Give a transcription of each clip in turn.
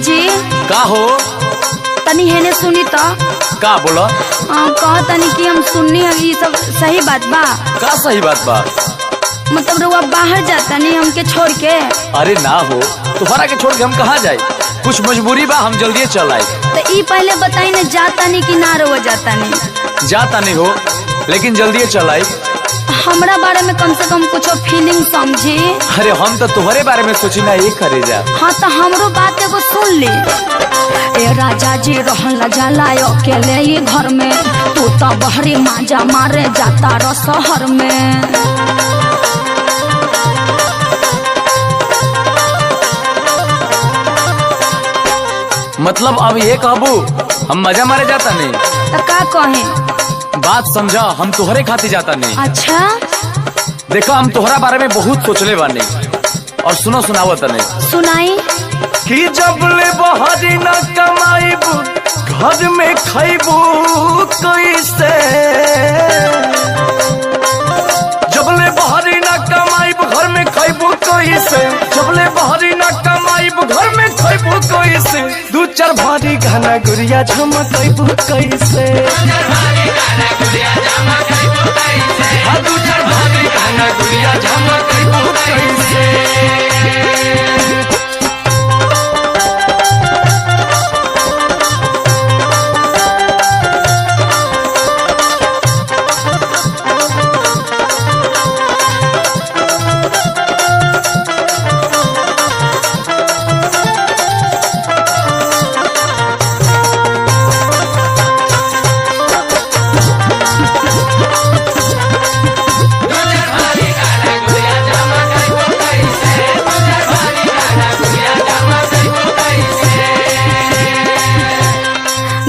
जी का हो? तनी हेने सुनी तो का बोला? कह तनी कि हम सुननी है ये सब सही बात बा? का सही बात बा? मतलब रुआ बाहर जाता नहीं हमके छोड़ के? अरे ना हो, तुम्हारा के छोड़ के हम कहाँ जाए? कुछ मजबूरी बा, हम जल्दी चल आए। तो ई पहले बताई ना, जाता नहीं कि ना रुआ जाता नहीं? जाता नहीं हो लेकिन जल्दी चल आए। हमरा बारे में कम से कम कुछ फीलिंग समझी। अरे हम तो तुम्हारे बारे में सोची ना, ये करे जा। हाँ तो हमरो बात एगो सुन ली। ए राजा जी रहल जाला अकेले ये घर में, तू तो बहरी माजा मारे जाता रो शहर में। मतलब अब ये कहबू हम मजा मारे जाता नहीं? तो का कहे? बात समझा, हम तुहरे खातिर जाता नहीं। अच्छा देखो हम तुहरा बारे में बहुत सोचले बानी, और सुनो सुनावत नहीं। सुनाई। कि जब ले बहरी न कमाईबू घर में खैबू कैसे, जब ले बहरी न कमाईबू घर में खैबू कैसे, जब ले बहरी न कमाईबू घर में खैबू कैसे, दू चार भारी गाना गुड़िया झमकैबू कैसे, हाँ दू चार भारी गाना गुड़िया झमकैबू कैसे।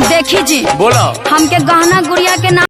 देखी जी, बोलो। हमके गहना गुड़िया के नाम